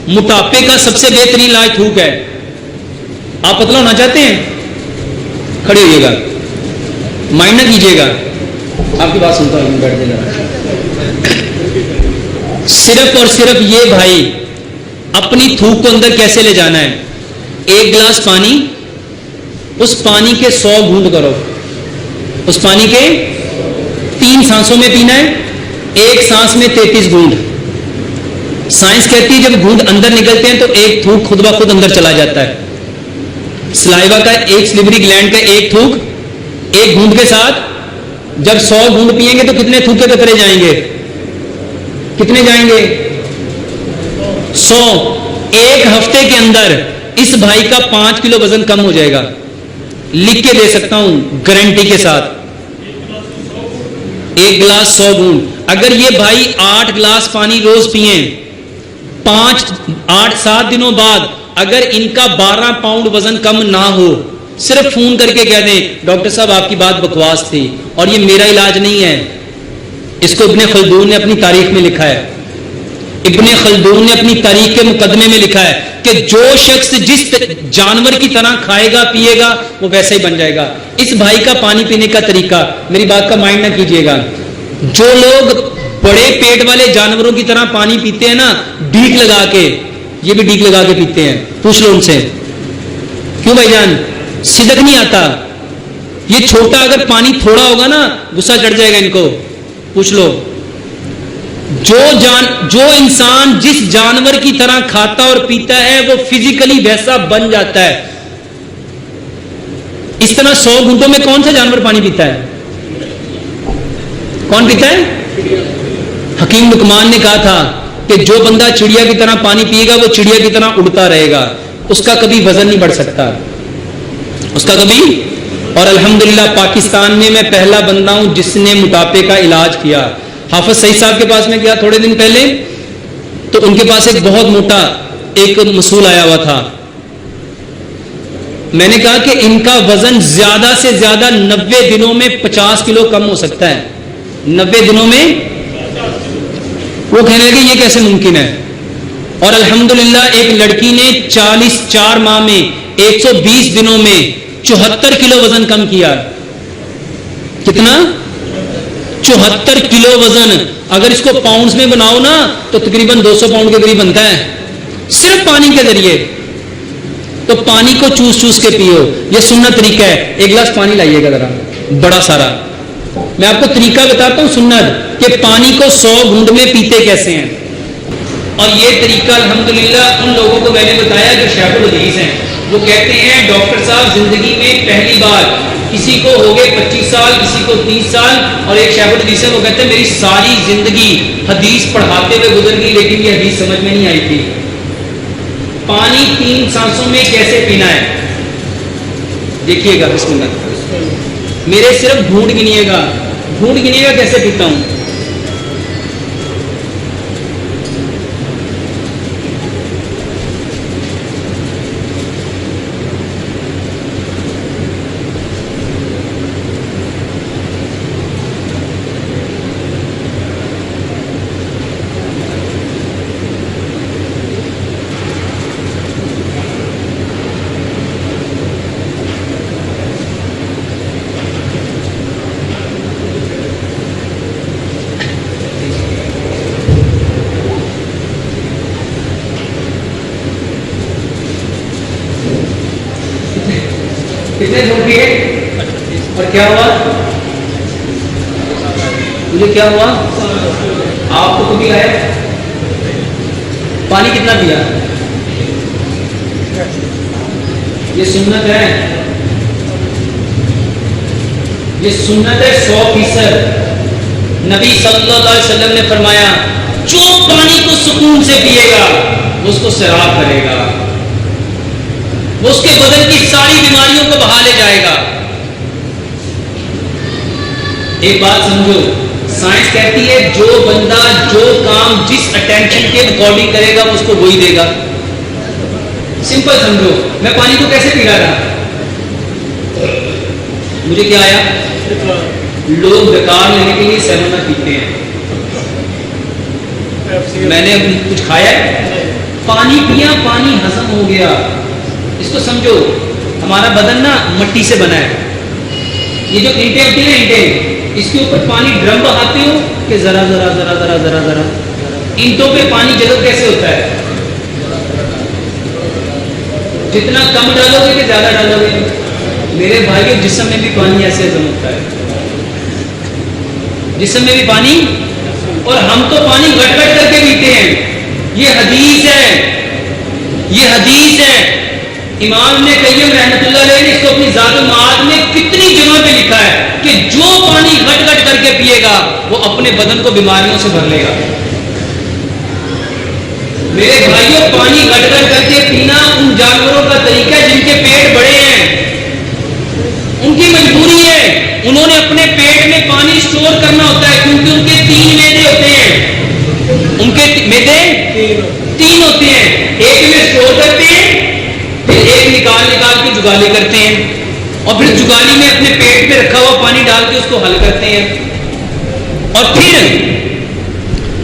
मोटापे का सबसे बेहतरीन इलाज थूक है। आप पतला होना चाहते हैं, खड़े होइएगा, माइंड ना कीजिएगा, आपकी बात सुनता हूं, बैठ जाइएगा। सिर्फ और सिर्फ ये भाई अपनी थूक को अंदर कैसे ले जाना है, एक गिलास पानी, उस पानी के 100 घूंट करो, उस पानी के 3 सांसों में पीना है, एक सांस में 33 घूंट। साइंस कहती है जब घूंट अंदर निकलते हैं तो एक थूक खुद ब खुद अंदर चला जाता है। सलाइवा का एक स्लिवरी ग्लैंड का एक थूक एक घूंट के साथ जब 100 घूंट पिएंगे तो कितने थूक के कतरे जाएंगे, कितने जाएंगे? 100। एक हफ्ते के अंदर इस भाई का 5 किलो वजन कम हो जाएगा, लिख के दे सकता हूं गारंटी के साथ। एक गिलास 100 घूंट। अगर ये भाई 8 गिलास पानी रोज पिए, 8-7 दिनों बाद अगर इनका 12 पाउंड वजन कम ना हो, सिर्फ फोन करके कह दें डॉक्टर साहब आपकी बात बकवास थी और ये मेरा इलाज नहीं है। इसको इब्ने खल्दून ने अपनी तारीख में लिखा है, इब्ने खल्दून ने अपनी तारीख के मुकदमे में लिखा है कि जो शख्स जिस जानवर की तरह खाएगा पिएगा वो वैसे ही बन जाएगा। इस भाई का पानी पीने का तरीका, मेरी बात का माइंड ना कीजिएगा, जो लोग बड़े पेट वाले जानवरों की तरह पानी पीते हैं ना, डीक लगा के, ये भी डीक लगा के पीते हैं, पूछ लो उनसे। क्यों भाईजान? सिदक नहीं आता। ये छोटा अगर पानी थोड़ा होगा ना गुस्सा चढ़ जाएगा इनको, पूछ लो। जो इंसान जिस जानवर की तरह खाता और पीता है वो फिजिकली वैसा बन जाता है। इस तरह 100 घंटों में कौन सा जानवर पानी पीता है? कौन पीता है? हकीम लुकमान ने कहा था कि जो बंदा चिड़िया की तरह पानी पिएगा वो चिड़िया की तरह उड़ता रहेगा, उसका कभी वजन नहीं बढ़ सकता, उसका कभी। और अल्हम्दुलिल्लाह पाकिस्तान में मैं पहला बंदा हूं जिसने मोटापे का इलाज किया। हाफिज सईद साहब के पास में गया थोड़े दिन पहले, तो उनके पास एक बहुत मोटा एक मसूल आया हुआ था। मैंने कहा कि इनका वजन ज्यादा से ज्यादा 90 दिनों में 50 किलो कम हो सकता है, 90 दिनों में। वो कहने लगे ये कैसे मुमकिन है? और अल्हम्दुलिल्लाह एक लड़की ने 4 माह में 120 दिनों में 74 किलो वजन कम किया। कितना? 74 किलो वजन। अगर इसको पाउंड्स में बनाओ ना तो तकरीबन 200 पाउंड के करीब बनता है, सिर्फ पानी के जरिए। तो पानी को चूस चूस के पियो, यह सुन्नत तरीका है। एक गिलास पानी लाइएगा जरा, बड़ा सारा। मैं आपको तरीका बताता हूं सुन्नत कि पानी को 100 घूंट में पीते कैसे हैं। और यह तरीका अल्हम्दुलिल्लाह उन लोगों को मैंने बताया जो शेखुल हदीस हैं। वो कहते हैं डॉक्टर साहब जिंदगी में पहली बार, किसी को हो गए 25 साल, किसी को 30 साल, और एक शेखुल हदीस है वो कहते हैं मेरी सारी जिंदगी हदीस पढ़ाते हुए गुजर गई लेकिन ये हदीस समझ में नहीं आई थी। पानी 3 सांसों में कैसे पीना है देखिएगा, बिस्मिल्लाह। मेरे सिर्फ घूंट गिनिएगा, घूंट गिनिएगा कैसे पीता हूं। कितने घूंट पिए और क्या हुआ? मुझे क्या हुआ? आपको कभी आया? पानी कितना पिया? ये सुन्नत है, ये सुन्नत है 100%। नबी सल्लल्लाहु अलैहि वसल्लम ने फरमाया जो पानी को सुकून से पिएगा उसको सैराब करेगा, वो उसके बदन की सारी बीमारियों को बहा ले जाएगा। एक बात समझो, साइंस कहती है जो बंदा जो काम जिस अटेंशन के अकॉर्डिंग करेगा वो उसको वही देगा। सिंपल समझो। मैं पानी को कैसे पी रहा था? मुझे क्या आया? लोग बेकार लेने के लिए सेवना पीते हैं। मैंने कुछ खाया है? पानी पानी पिया, पानी हजम हो गया। इसको समझो, हमारा बदन ना मट्टी से बना है। ये जो ईंटें होती है ना, ईंटें, इसके ऊपर पानी ड्रम बहाते हो कि जरा जरा जरा जरा जरा जरा, ईंटों पे पानी जगह कैसे होता है? जितना कम डालोगे कि ज्यादा डालोगे? मेरे भाइयों, जिस्म में भी पानी ऐसे हजम होता है, जिस्म में भी पानी। और हम तो पानी गट गट करके पीते हैं। ये हदीस है, ये हदीस है। इमाम ने कय्यम रहमतुल्लाह अलैह ने इसको अपनी ज़ातुल माद में कितनी जगह पे लिखा है कि जो पानी गट गट करके पिएगा वो अपने बदन को बीमारियों से भर लेगा। मेरे भाइयों, पानी गट गट करके पीना उन जानवरों का तरीका है जिनके पेट बड़े हैं, उनकी मजबूरी है। उन्होंने अपने पेट में पानी स्टोर करना होता है, क्योंकि उनके 3 मैदे होते हैं। उनके मैदे 3 होते हैं। एक में स्टोर करते हैं, फिर एक निकाल निकाल के जुगाली करते हैं, और फिर जुगाली में अपने पेट में रखा हुआ पानी डाल के उसको हल करते हैं, और फिर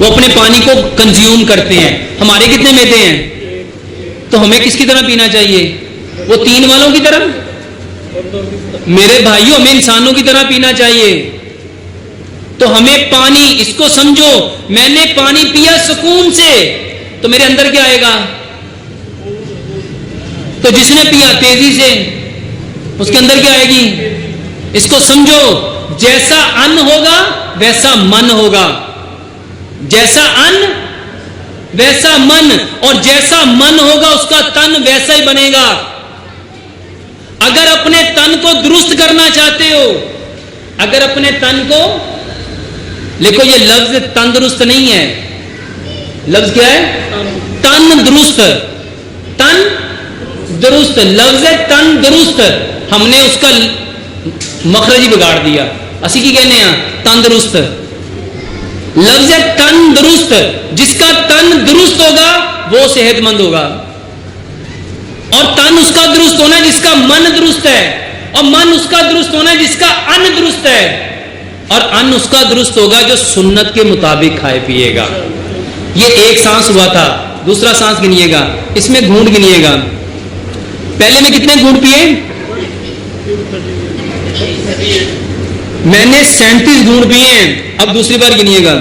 वो अपने पानी को कंज्यूम करते हैं। हमारे कितने मैदे हैं? तो हमें किसकी तरह पीना चाहिए? वो 3 वालों की तरह? मेरे भाइयों, हमें इंसानों की तरह पीना चाहिए। तो हमें पानी, इसको समझो, मैंने पानी पिया सुकून से, तो मेरे अंदर क्या आएगा? तो जिसने पिया तेजी से, उसके अंदर क्या आएगी? इसको समझो, जैसा अन्न होगा वैसा मन होगा, जैसा अन्न वैसा मन, और जैसा मन होगा उसका तन वैसा ही बनेगा। अगर अपने तन को दुरुस्त करना चाहते हो, अगर अपने तन को, देखो ये लफ्ज तंदुरुस्त नहीं है, लफ्ज क्या है? तन दुरुस्त, तन दुरुस्त, लफ्ज है तन दुरुस्त। हमने उसका मखरज ही बिगाड़ दिया। असी की कहने तंदुरुस्त, लफ्ज है तन दुरुस्त। जिसका तन दुरुस्त होगा वो सेहतमंद होगा, और तन उसका दुरुस्त होना है जिसका मन दुरुस्त है, और मन उसका दुरुस्त होना है जिसका अन्न दुरुस्त है, और अन्न उसका दुरुस्त होगा जो सुन्नत के मुताबिक खाए पिएगा। ये एक सांस हुआ था, दूसरा सांस गिनिएगा, इसमें घूंट गिनिएगा। पहले में कितने घूंट पिए? मैंने 37 घूंट पिए। अब दूसरी बार गिनिएगा।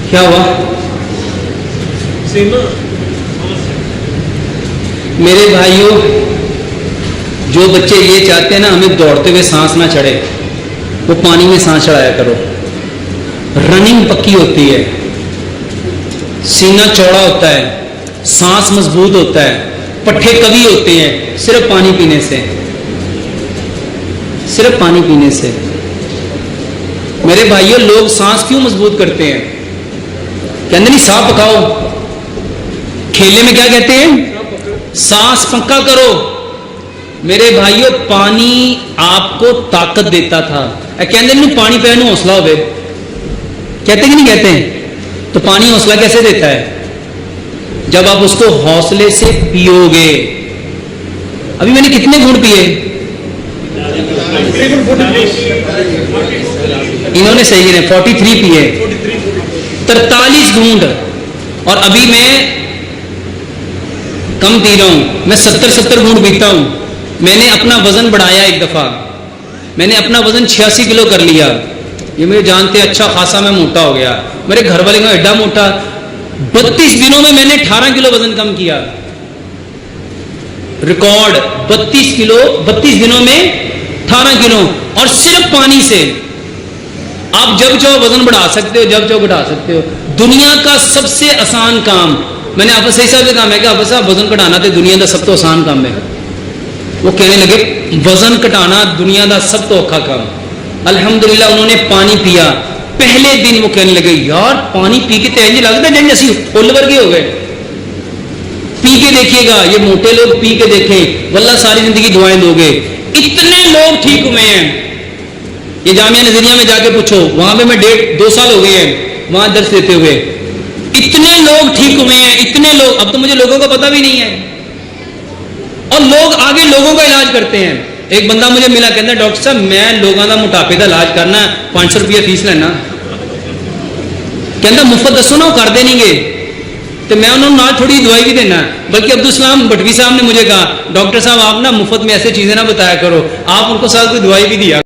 क्या हुआ? मेरे भाइयों, जो बच्चे ये चाहते हैं ना हमें दौड़ते हुए सांस ना चढ़े, वो पानी में सांस चढ़ाया करो। रनिंग पक्की होती है, सीना चौड़ा होता है, सांस मजबूत होता है, पट्टे कवि होते हैं, सिर्फ पानी पीने से, सिर्फ पानी पीने से। मेरे भाइयों, लोग सांस क्यों मजबूत करते हैं? कहते नहीं सांप पकाओ, खेलने में क्या कहते हैं? सांस पक्का करो। मेरे भाइयों, पानी आपको ताकत देता था। कहते नहीं पानी पहनो हौसला हो, कहते कि नहीं कहते हैं? तो पानी हौसला कैसे देता है? जब आप उसको हौसले से पियोगे। अभी मैंने कितने घूंट पिए? इन्होंने सही गिने 43 पिए, 43 घूंट। और अभी मैं कम पी रहा हूं, मैं 70 घूंट पीता हूं। मैंने अपना वजन बढ़ाया, एक दफा मैंने अपना वजन 86 किलो कर लिया। ये मुझे जानते अच्छा खासा मैं मोटा हो गया। मेरे घर वाले का एड्डा मोटा। 32 दिनों में मैंने 18 किलो वजन कम किया, रिकॉर्ड। 32 किलो 32 दिनों में 18 किलो, और सिर्फ पानी से। आप जब चाहो वजन बढ़ा सकते हो, जब चाहो घटा सकते हो। दुनिया का सबसे आसान काम, मैंने आप सही साहब से कहा, मैं कि आप साहब वजन घटाना तो दुनिया का सब तो आसान काम है। वो कहने लगे वजन घटाना दुनिया का सब तो औखा काम। अल्हम्दुलिल्लाह उन्होंने पानी पिया। पहले दिन वो कहने लगे यार पानी पी के तो इंज लगता है जैसे फुल वर्गे हो गए। पी के देखिएगा, ये मोटे लोग पी के देखें, वल्लाह सारी जिंदगी दुआएं दोगे। इतने लोग ठीक हुए हैं। ये जामिया नजरिया में जाके पूछो, वहां पे मैं 1.5-2 साल हो गए हैं वहां दर्श देते हुए। इतने लोग ठीक हुए हैं, इतने लोग, अब तो मुझे लोगों का पता भी नहीं है। और लोग आगे लोगों का इलाज करते हैं। एक बंदा मुझे मिला, कहता डॉक्टर साहब मैं लोगों का मोटापे का इलाज करना, 500 रुपया फीस लेना। कहता मुफ्त दसो ना, वो कर देंगे। तो मैं उन्होंने ना थोड़ी दवाई भी देना। बल्कि अब्दुल सलाम भटवी साहब ने मुझे कहा डॉक्टर साहब आप ना मुफ्त में ऐसे चीजें ना बताया करो, आप उनको साथ कोई दवाई भी दिया